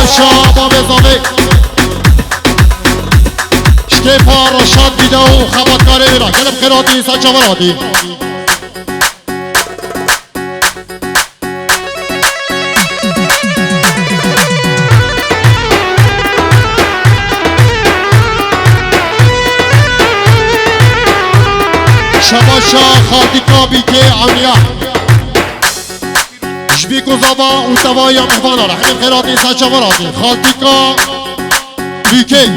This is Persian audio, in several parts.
شباشا با بزاوی شکی پاراشان دیده و خباتکاره بیرا گلب خیراتی سچاورادی شباشا خاطی کابی که عمیا شبیکو زبا و سوایا مهوانا را همین خیراتی سچاورادی خاطی کا بیکی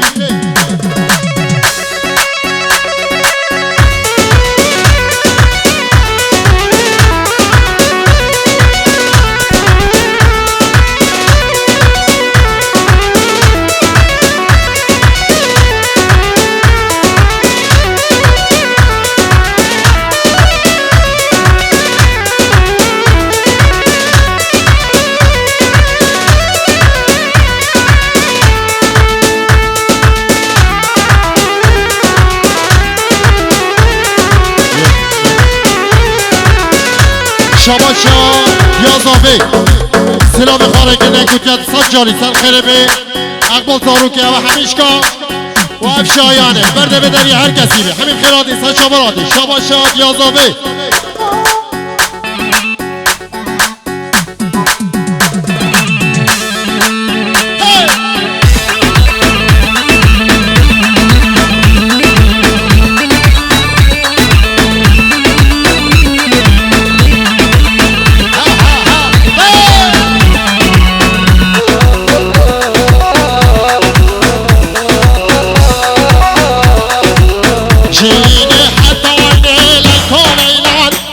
شباشا یازاوی سلام خارج نکوکت سجاری سر خربه اقبال تاروکه و همیشکا و افشایانه برده بدری هر کسی به همین خیراتی سچاورادی شباشا یازاوی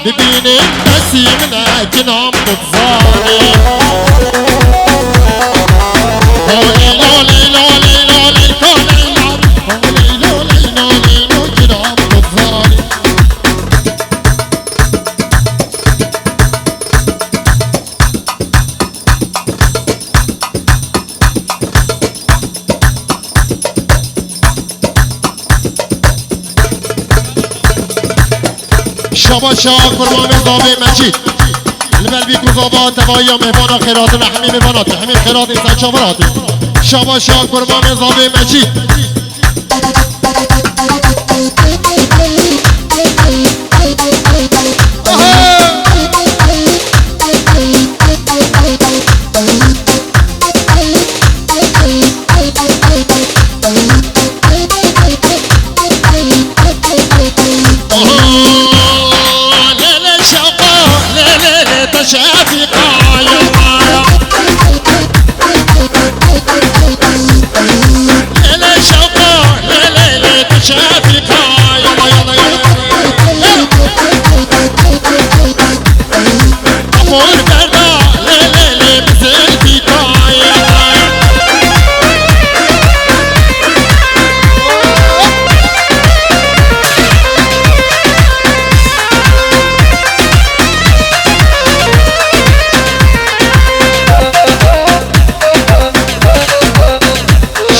ببینیم نسیمنا جنام بتزاری لیلا لیلا لیلا لیلا لیلا لیلا لیلا جنام بتزاری شباشا قربان زاوی مجید البل بیکو زابا توایا مهوانا خیرات و همین مهوانات همین خیرات سچاوراتی شباشا قربان زاوی مجید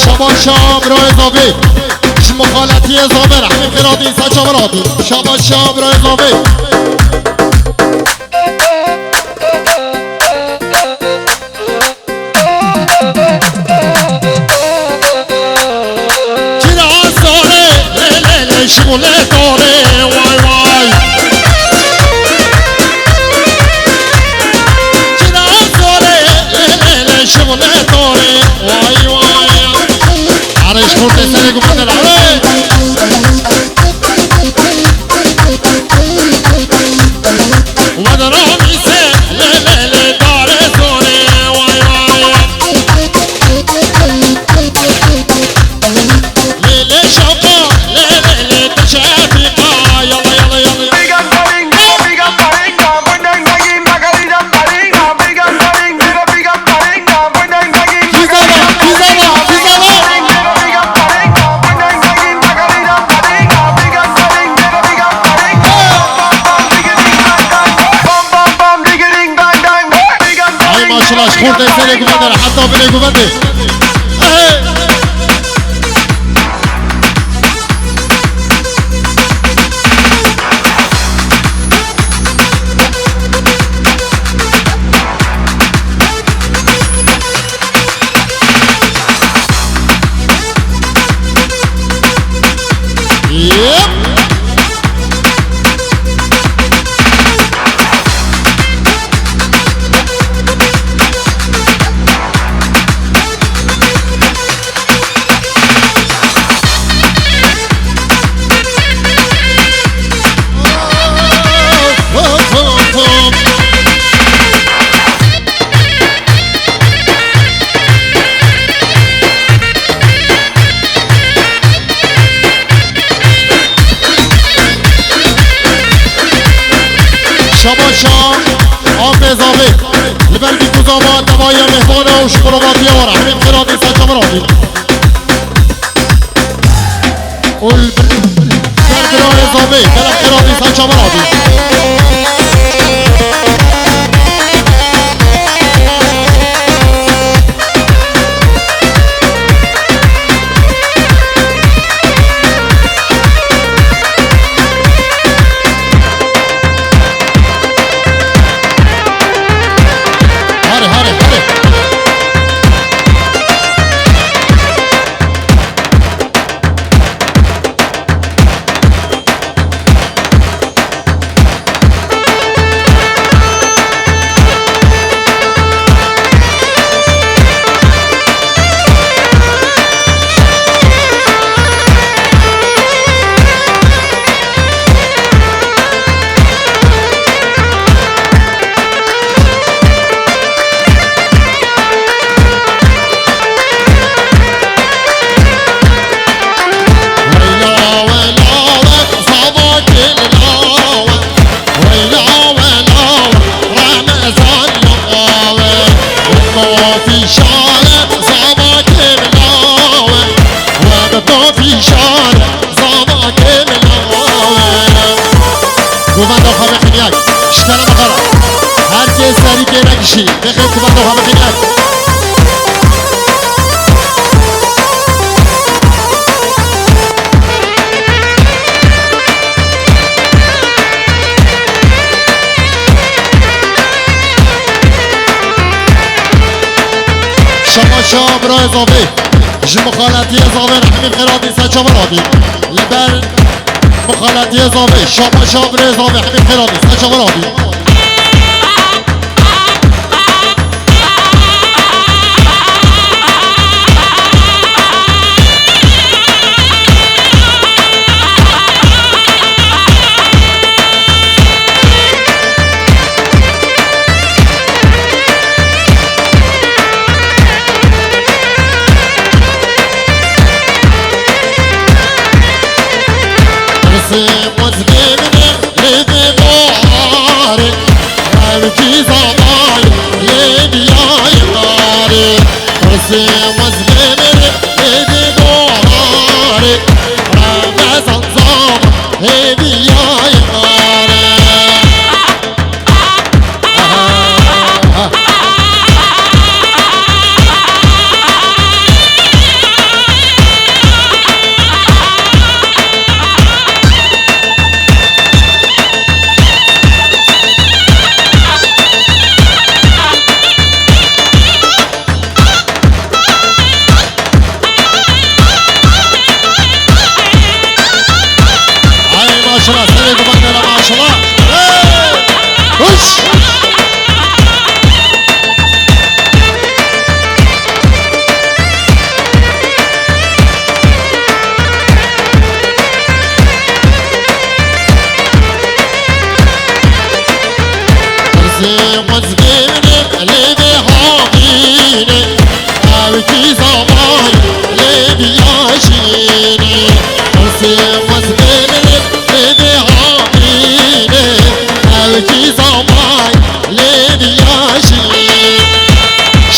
شباشا برای زاوی مخالطی زابر همین خیراتی سچاورادی شباشا برای زاوی چرا ساره لیلی شغله داره وای وای چرا ساره لیلی شغله داره وای وای عرش خورده سر گمان راره و در آمیسه لیلی داره زوره وای وای لیلی شوقا لیلی تشافیقا یلا یلا یلا خورده سر گوبنده حتی بره گوبنده اضافه لبر بیکوز آباد دوای مهمانه و شکروباتی وارا همین خیرات نیسان چمرادی والبر اضافه بلد خیرات نیسان چمرادی بخیر که من دوها بخینید شما شاب را اضافه جی مخالطی اضافه همین خیرات نیستن شما را دید لبر مخالطی اضافه شما شاب را اضافه همین خیرات نیستن شما را دید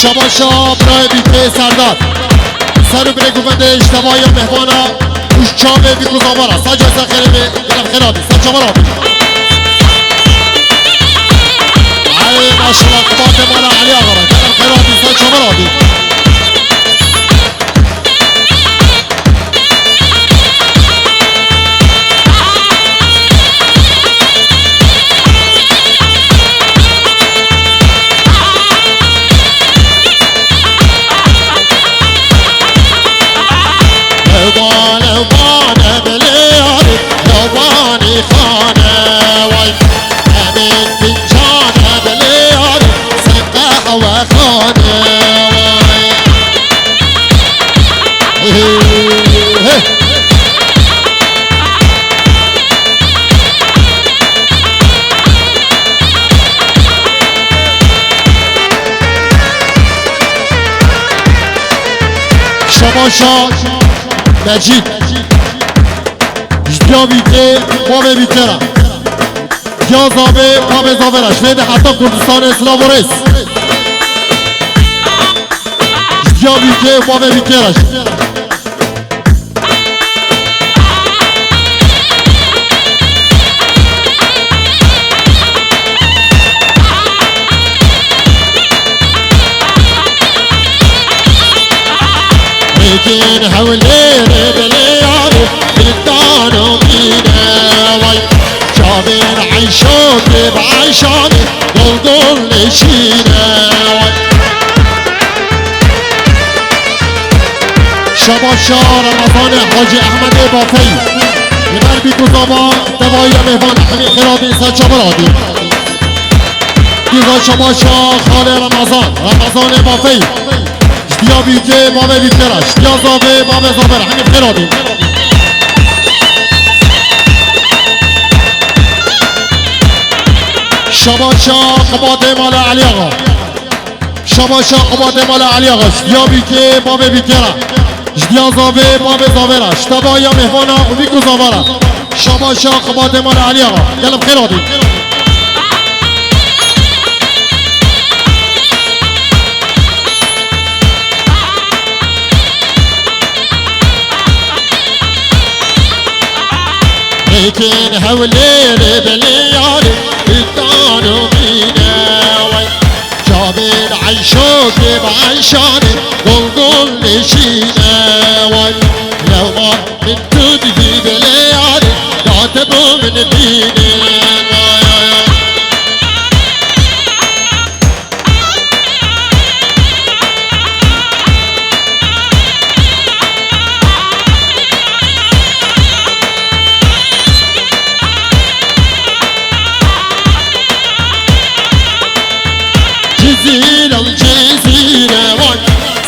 شما شاب رای بیته سردار سر بره گوونده اجتماعی مهمانا اوش چامه بیکوز آمارا سجا سخیره به گرم خیراتی سر چما را بید علی ماشالله قبات مالا علی آقا را گرم خیراتی سر چما را بید شما نجیب جدیا بیته ما به بیترم یا زاوی پا زاورش ویده حتی کردستان اسلام و ریس یا بیکه پا بیکرش لكن حولي بليالي بالدانو مينا واي شابين عيشوكي بعيشاني قلقل لشينا واي شباب شهر رمضان حاجي احمد بافي لقلبي كوزابا دوايا مهمان حمي خرابي انسان شبرادي دیگه شما شاه خال رمضان بافی یا بیجه بابه بیترش یا زابه بابه زابر همین خیرابی شما شاه قباده مال علی آقا شما شاه قباده مال علی آقا یا بیجه بابه بیترش یا زابه بابه زابرش تبا یا مهمانا و بیکو زابره شما شاه قباده مال علی آقا گلم خیرابی لكن هوليلي بليالي الدانو ميناوي جابين عيشوكي بعيشاني قلقل لشيناوي لو ما من تدفي بليالي كاتبوا من ديني جزيرة واي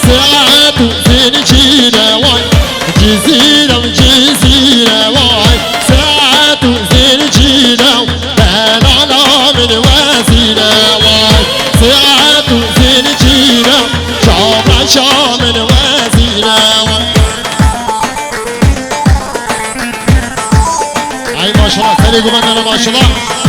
ساعات زين جيرة واي جزيرة واي ساعات زين جيرة بلالا من وزيرة واي ساعات زين جيرة شام من وزيرة واي أي ما شاء الله خليكم عندنا ما شاء الله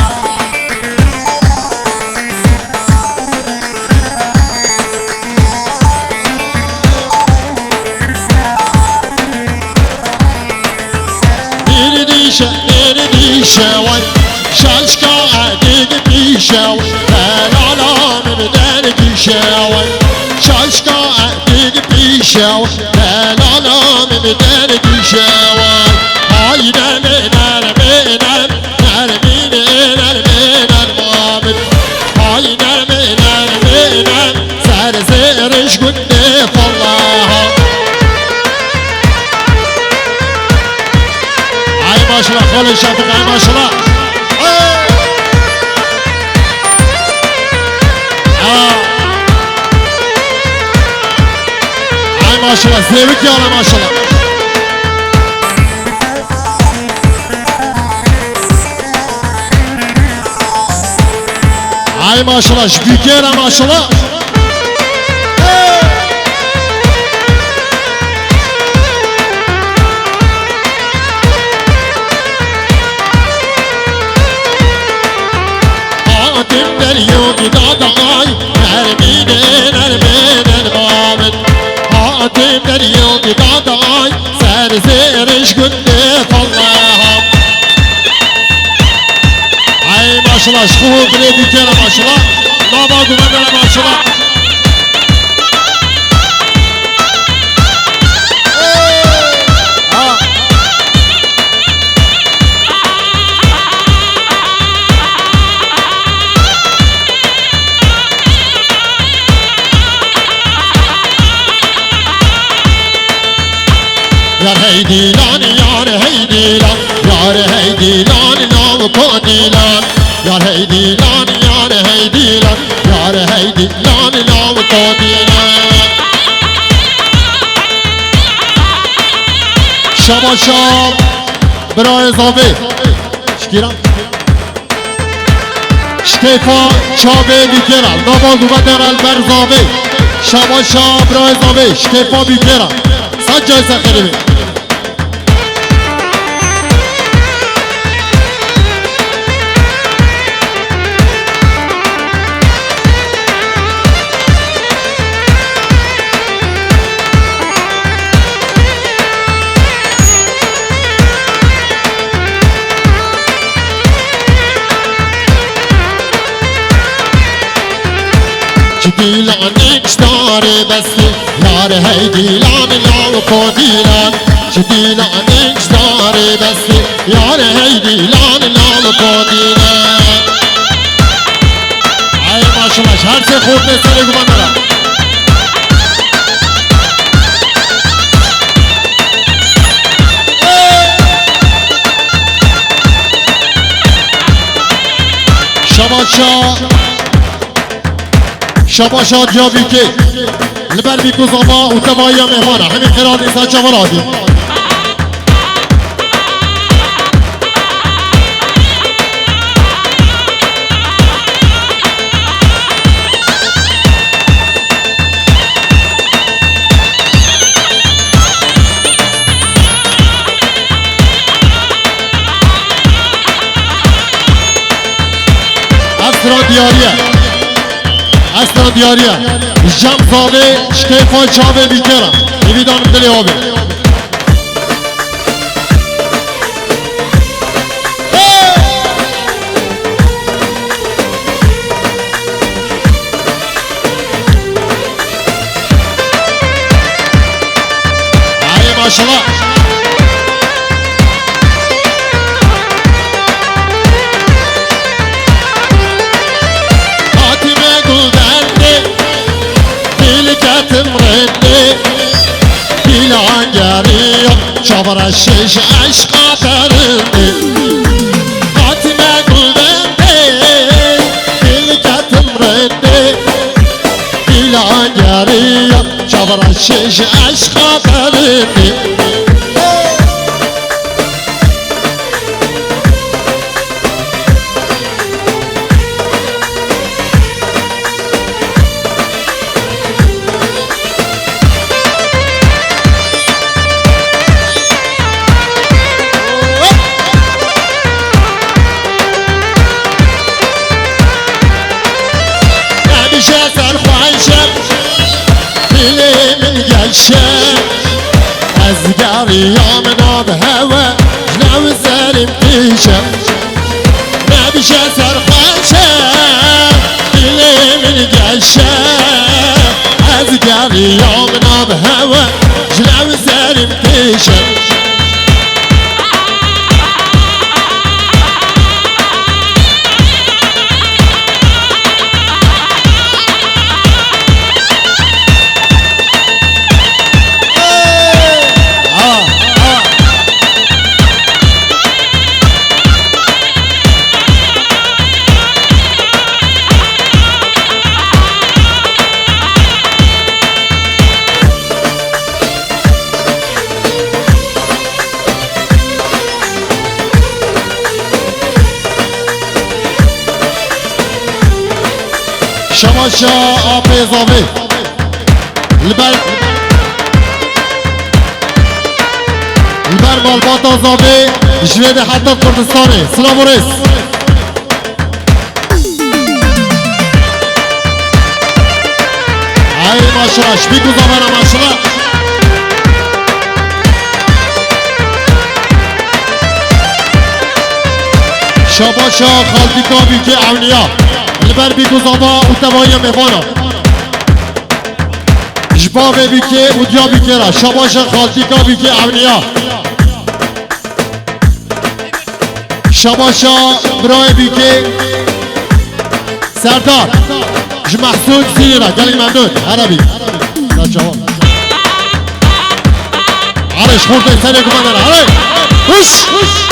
شاوي شاشكا عديد بيشاوي لا من دارك شاوي شاشكا عديد بيشاوي لا من دارك شاوي هاي نرمينا المامد هاي نرمينا سر زيرش قد فالله ما شاء الله خالد شافق ما شاء الله ما شاء الله زيبك يا ما شاء الله ما شاء الله شبيكيرا ما شاء الله اليوم داداي نرمين المامد هاتم اليوم داداي سر زيرش قد فالله اي ما شاء الله شخوط ريدي كيرا ما شاء الله بابا قمنا ما شاء الله يار هيدي لان يار هيدي لان يار هيدي لان نام كوني لان يار هيدي لان يار هيدي لان يار هيدي لان نام كوني لان شباب شاب برای زاوی شکیرم شکیفا شابه بیکرم نبا دوبدر البر زاوی شباب شاب برای زاوی شکیفا بیکرم سجای سخیری دیلان اکشتار بسته یار هی دیلان لال کو دیلان دیلان اکشتار بسته یار هی دیلان لال کو دیلان ای ماشاءالله هر چه خوب نسره گمان دارم شباشا دیابی که لبر بیکو زما و تبایی مهمانه همین خیرات انسان چاور آدی اصلا دیاریه جم زاده شکیفان چاوه بیکرم نویدانم دلی آبه ای ماشالله شابر شش عشقا برنده فاطمه گلنده دل کتم رنده دیلان گری شابر شش عشقا برنده از گریام ناب هوا جلو زرم پیشم نبیشه سرخوشم دل من گشم از گریام ناب هوا جلو زرم پیشم شماشا آب اضافه البر مالبات اضافه جوید حتی کردستانه سلام و رس ای ماشالله شبیک و زمانه ماشالله شباشا خالدی کابی که اولیا البر بیکو زاما و تبایی مهمانا جباب بیکه و دیا بیکه را شباش خالتیکا بیکه اولیا شباشا برای بیکه سردار جمحسود سینی را گلی ممنون عربی عرش خورده سنه کماندن عرش خوش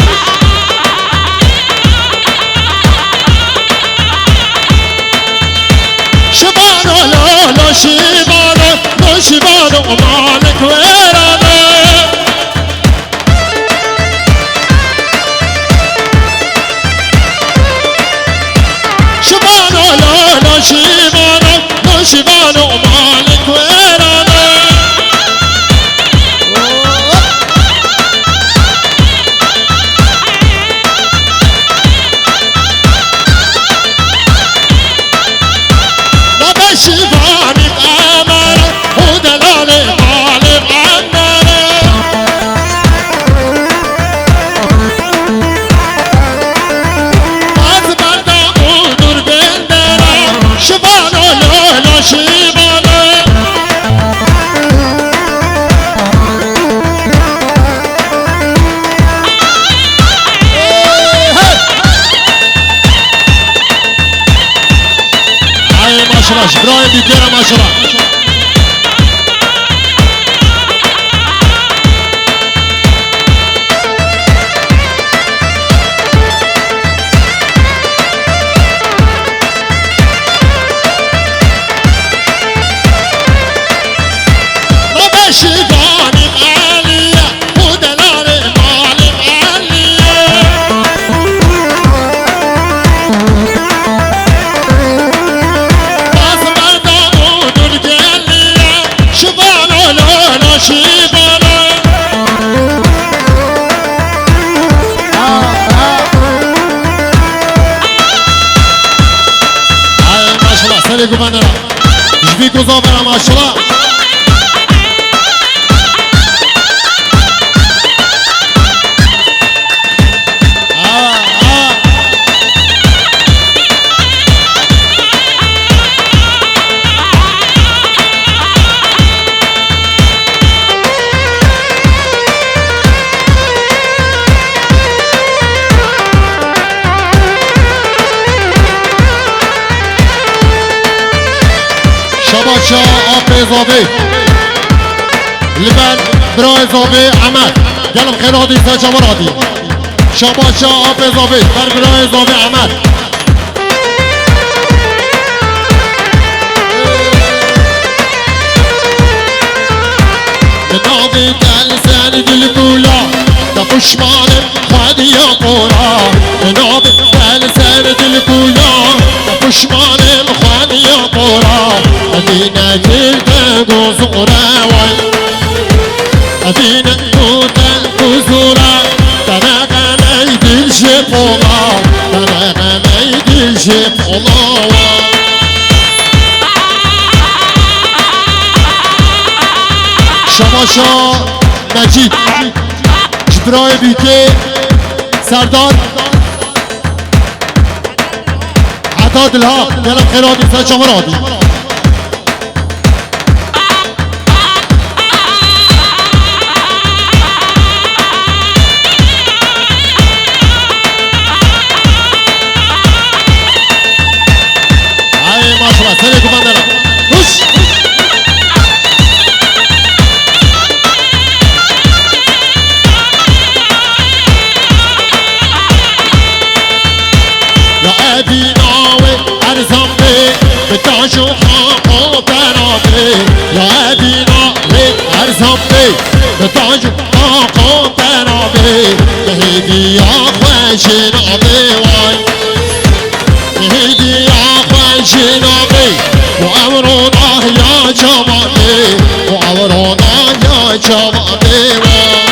شبانو لالا شبانو مالك ويرانا شبانو لالا شبانو مالك ويرانا شباني بأمر ودلالي غالب عننا أزبر دا قدر بندنا شبانو لولا ماشالله برای بیکره ماشالله شیبانی علیه و دلار مال علیه باز مردم و دلگلیه شبان و لالا شیبانه ماشالله سری گمانه را جبی گذا برا ماشالله شباشا آب اضافه لبن برا اضافه عمد گلم خیلی هادی ساچا مرادی شباشا آب اضافه بر برا اضافه عمد ناوی دل سن دل کولا دا پشمانم خودی یا قورا ناوی دل سن دل کولا دا پشمانم خودی یا قورا ادینه گرده گوزوره وای ادینه گوزن گوزوره دنقمه دل شپولا دنقمه دل شپولا شماشا مجید جبرای بیکه سردار عداد الها گلم خیرادی سرچه مرادی ای ماشالله سری کمانده را خوش بیناوه ارزم به بتاج و حاق و برابه یا بیناوه ارزم به بتاج و حاق و برابه بهیدی آخوش نابه وای بهیدی آخوش نابه و امرونا یا جوانه و امرونا یا جوانه وای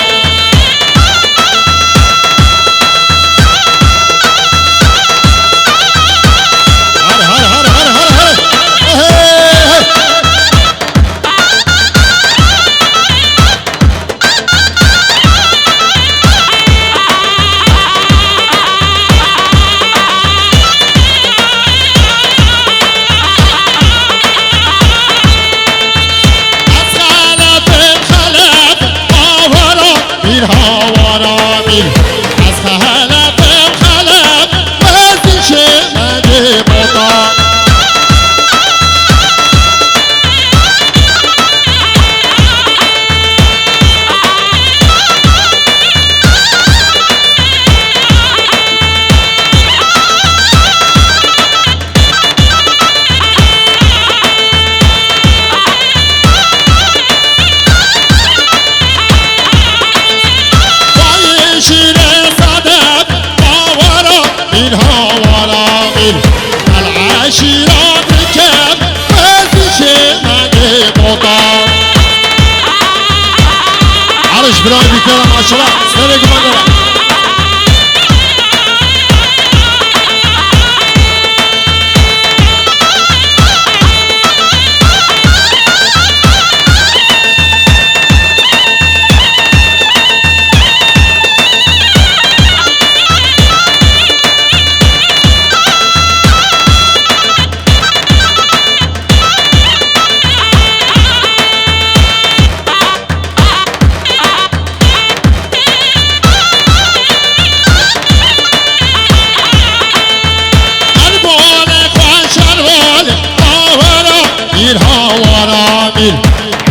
کامل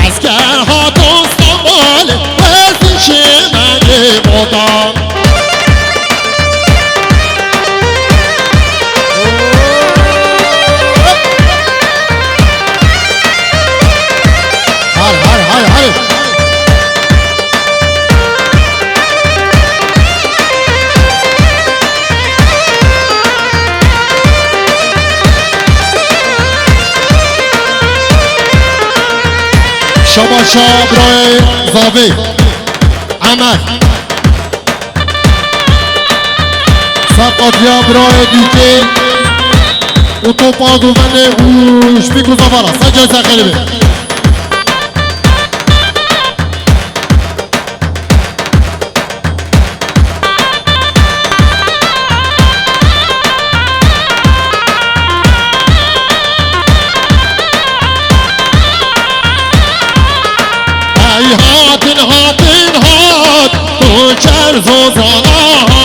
اسکر ها دوستان مال ورزش من مدام هر شما شاب رای زاوی عمل سبقاتیا برای دیگه او تو پاگو منه اوش بیکو زفارا سجای سخیلی بی هات تو چرز و زانا